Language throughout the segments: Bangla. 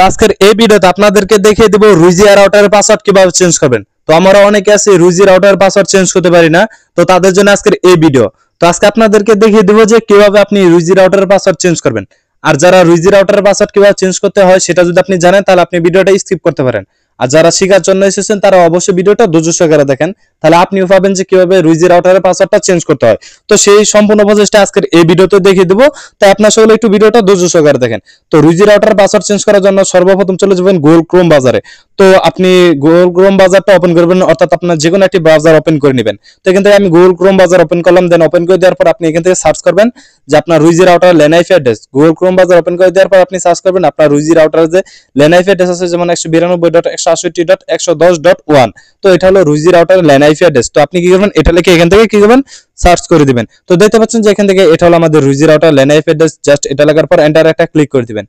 আজকের এই ভিডিওতে আপনাদেরকে দেখিয়ে দেব রুজি রাউটারের পাসওয়ার্ড কিভাবে চেঞ্জ করবেন। তো আমরা অনেকে আছি রুজি রাউটারের পাসওয়ার্ড চেঞ্জ করতে পারি না, তো তাদের জন্য আজকের এই ভিডিও। তো আজকে আপনাদেরকে দেখিয়ে দেব যে কিভাবে আপনি রুজি রাউটারের পাসওয়ার্ড চেঞ্জ করবেন। আর যারা রুজি রাউটারের পাসওয়ার্ড কিভাবে চেঞ্জ করতে হয় সেটা যদি আপনি জানেন তাহলে আপনি ভিডিওটা স্কিপ করতে পারেন। আর যারা শেখার জন্য এসেছেন তারা অবশ্যই ভিডিওটা ধৈর্য সহকারে দেখেন, তাহলে আপনিও পাবেন যে কিভাবে রুজি রাউটারের পাসওয়ার্ডটা চেঞ্জ করতে হয়। তো সেই সম্পূর্ণ প্রসেসটা আজকের এই ভিডিওতে দেখিয়ে দেবো, তাই আপনার সকলে একটু ভিডিওটা ধৈর্য সহকারে দেখেন। তো রুজি রাউটার পাসওয়ার্ড চেঞ্জ করার জন্য সর্বপ্রথম চলে যাবেন গুগল ক্রোম বাজারে। তো আপনি গুগল ক্রোম বাজারটা ওপেন করবেন, অর্থাৎ আপনার যে কোনো একটি ব্রাউজার ওপেন করে নেবেন। তো এখান থেকে আমি গুগল ক্রোম বাজার ওপেন করলাম, দেন ওপেন করে দেওয়ার পর আপনি এখান থেকে সার্চ করবেন যে আপনার রুজি router LAN IP address. Google Chrome বাজার ওপেন করে দেওয়ার পর আপনি সার্চ করবেন আপনার রুজি রাউটার যে ল্যান আইপি অ্যাড্রেস আছে, যেমন 192.168.110.1। তো এটা হলো রুজি রাউটার ল্যান আইপি অ্যাড্রেস। তো আপনি কি করবেন, এটা লিখে এখান থেকে কি করবেন, সার্চ করে দিবেন। তো দেখতে পাচ্ছেন যে এখান থেকে এটা হলো আমাদের রুজি router LAN IP address. Just এটা লাগার পর এন্টার একটা ক্লিক করে দিবেন।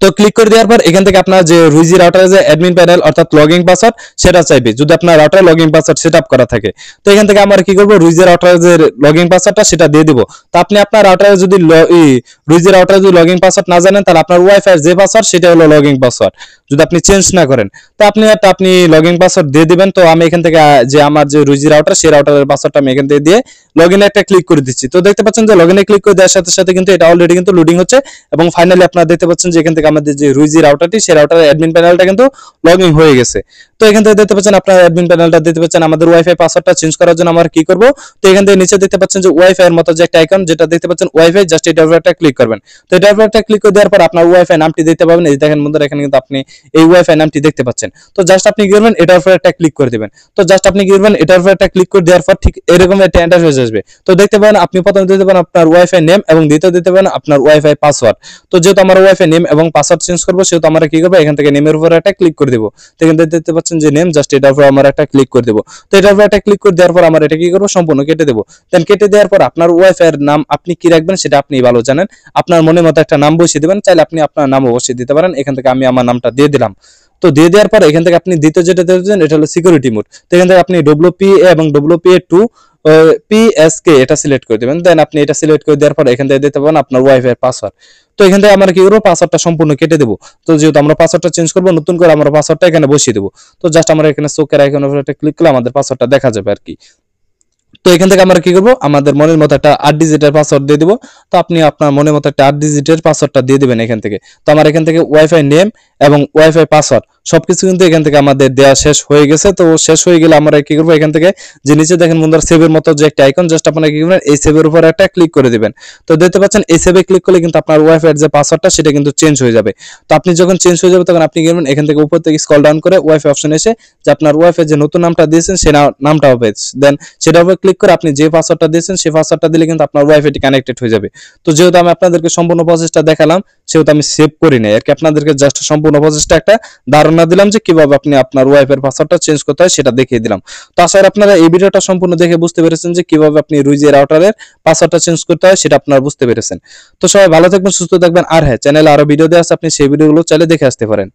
তো ক্লিক করে দেওয়ার পর এখান থেকে আপনার যে রুজি রাউটারের যে অ্যাডমিন প্যানেল অর্থাৎ লগইন পাসওয়ার্ড সেটা চাইবে, যদি আপনার রাউটারে লগইন পাসওয়ার্ড সেটআপ করা থাকে। তো এখান থেকে আমরা কি করব, রুজি রাউটারের যে লগইন পাসওয়ার্ডটা সেটা দিয়ে দিব। তো আপনি আপনার রাউটারে যদি রুজি রাউটারে যদি লগইন পাসওয়ার্ড না জানেন তাহলে আপনার ওয়াইফাই যে পাসওয়ার্ড সেটা হলো লগইন পাসওয়ার্ড, যদি আপনি চেঞ্জ না করেন। তো আপনি লগইন পাসওয়ার্ড দিয়ে দিবেন। তো আমি এখান থেকে যে আমার যে রুজি রাউটার সেই রাউটারের পাসওয়ার্ডটা আমি এখান থেকে দিয়ে লগইনে একটা ক্লিক করে দিচ্ছি। তো দেখতে পাচ্ছেন যে লগইনে ক্লিক করে দেওয়ার সাথে সাথে কিন্তু এটা অলরেডি কিন্তু লোডিং হচ্ছে, এবং ফাইনালি আপনারা দেখতে পাচ্ছেন যে এখান থেকে আমাদের যে রুজি রাউটারটি সেই রাউটারের অ্যাডমিন প্যানেলটা কিন্তু লগইন হয়ে গেছে। তো এখান থেকে দেখতে পাচ্ছেন আপনার অ্যাডমিন প্যানেলটা দেখতে পাচ্ছেন। আমাদের ওয়াইফাই পাসওয়ার্ডটা চেঞ্জ করার জন্য আমরা কি করব, তো এখান থেকে নিচে দেখতে পাচ্ছেন যে ওয়াইফাই এর মতো যে একটা আইকন যেটা দেখতে পাচ্ছেন ওয়াইফাই, জাস্ট এটার উপর একটা ক্লিক করবেন। তো এটার উপর একটা ক্লিক করে দেওয়ার পর আপনার ওয়াইফাই নামটি দেখতে পাবেন। এই দেখেন বন্ধুরা, এখানে কিন্তু আপনি এই ওয়াইফাই নামটি দেখতে পাচ্ছেন। তো জাস্ট আপনি কি করবেন, এটার উপর একটা ক্লিক করে দিবেন। তো জাস্ট আপনি কি করবেন, এটার উপর একটা ক্লিক করে দেওয়ার পর ঠিক এরকম একটা ইন্টারফেস আসবে। তো দেখতে পাবেন আপনি প্রথমে দিতে পারেন আপনার ওয়াইফাই নেম এবং দ্বিতীয় দিতে পারেন আপনার ওয়াইফাই পাসওয়ার্ড। তো যেহেতু আমার ওয়াইফাই নেম এবং পাসওয়ার্ড চেঞ্জ করব সেহেতু আমরা কি করব, এখান থেকে নেমের উপর একটা ক্লিক করে দেব। তো এখান থেকে দেখতে পাচ্ছেন যে নেম, জাস্ট এটার উপর আমরা একটা ক্লিক করে দেব। তো এটার উপর একটা ক্লিক করে দেওয়ার পর আমরা এটা কি করব, সম্পূর্ণ কেটে দেব। দেন কেটে দেওয়ার পর আপনার ওয়াইফাই এর নাম আপনি কি রাখবেন সেটা আপনি ভালো জানেন। আপনার মনের মতো একটা নাম বসিয়ে দিবেন, চাইলে আপনি আপনার নাম অবশ্যই দিতে পারেন। এখান থেকে আমি আমার নামটা দিয়ে দিলাম। তো দিয়ে দেওয়ার পর এখান থেকে আপনি দ্বিতীয় যেটা দিবেন এটা হলো সিকিউরিটি মোড। তো এখান থেকে আপনি WPA এবং WPA2 PSK এটা সিলেক্ট করে দিবেন। দেন আপনি এটা সিলেক্ট করে দেওয়ার পর এখান থেকে দিতে পারেন আপনার ওয়াইফাই এর পাসওয়ার্ড। তো এখান থেকে আমরা কি করব, পাসওয়ার্ডটা সম্পূর্ণ কেটে দেব। তো যেহেতু আমরা পাসওয়ার্ডটা চেঞ্জ করব, নতুন করে আমরা পাসওয়ার্ডটা এখানে বসিয়ে দেব। তো জাস্ট আমরা এখানে চোখের আইকনের উপর একটা ক্লিক করলে আমাদের পাসওয়ার্ডটা দেখা যাবে আর কি। তো এখান থেকে আমরা কি করব, আমাদের মনের মতো একটা 8 ডিজিটের পাসওয়ার্ড দিয়ে দিব। তো আপনি আপনার মনের মতো একটা 8 ডিজিটের পাসওয়ার্ডটা দিয়ে দিবেন এখান থেকে। তো আমার এখান থেকে ওয়াইফাই নেম এবং ওয়াইফাই পাসওয়ার্ড সবকিছু কিন্তু এখান থেকে আমাদের দেওয়া শেষ হয়ে গেছে। তো শেষ হয়ে গেলে আমরা কি করব, এখান থেকে যে নিচে দেখেন বন্ধুরা সেভের মতো যে একটা আইকন, জাস্ট আপনারা কি করবেন, এই সেভের উপর একটা ক্লিক করে দিবেন। তো দেখতে পাচ্ছেন এই সেভে ক্লিক করলে কিন্তু আপনার ওয়াইফাই এর যে পাসওয়ার্ডটা সেটা কিন্তু চেঞ্জ হয়ে যাবে। তো আপনি যখন চেঞ্জ হয়ে যাবে তখন আপনি কি করবেন, এখান থেকে উপর থেকে স্ক্রল ডাউন করে ওয়াইফাই অপশনে এসে যে আপনার ওয়াইফাই যে নতুন নামটা দিয়েছেন সেই নামটা হবে, দেন সেটার উপর ক্লিক করে আপনি যে পাসওয়ার্ডটা দিয়েছেন সেই পাসওয়ার্ডটা দিলে কিন্তু আপনার ওয়াইফাইটি কানেক্টেড হয়ে যাবে। তো যেহেতু আমি আপনাদেরকে সম্পূর্ণ প্রসেসটা দেখালাম সেহেতু আমি সেভ করি নাই আর কি, আপনাদেরকে জাস্ট সম্পূর্ণ প্রসেসটা একটা ধারণা দিলাম যে কিভাবে আপনি আপনার ওয়াইফাই এর পাসওয়ার্ডটা চেঞ্জ করতে হয় সেটা দেখিয়ে দিলাম। তো আশা করি আপনারা এই ভিডিওটা সম্পূর্ণ দেখে বুঝতে পেরেছেন যে কিভাবে আপনি রুজি রাউটারের পাসওয়ার্ডটা চেঞ্জ করতে হয় সেটা আপনারা বুঝতে পেরেছেন। তো সবাই ভালো থাকবেন, সুস্থ থাকবেন। আর হ্যাঁ, চ্যানেলে আরো ভিডিও দেওয়া আছে, আপনি সেই ভিডিওগুলো চাইলে দেখে আসতে পারেন।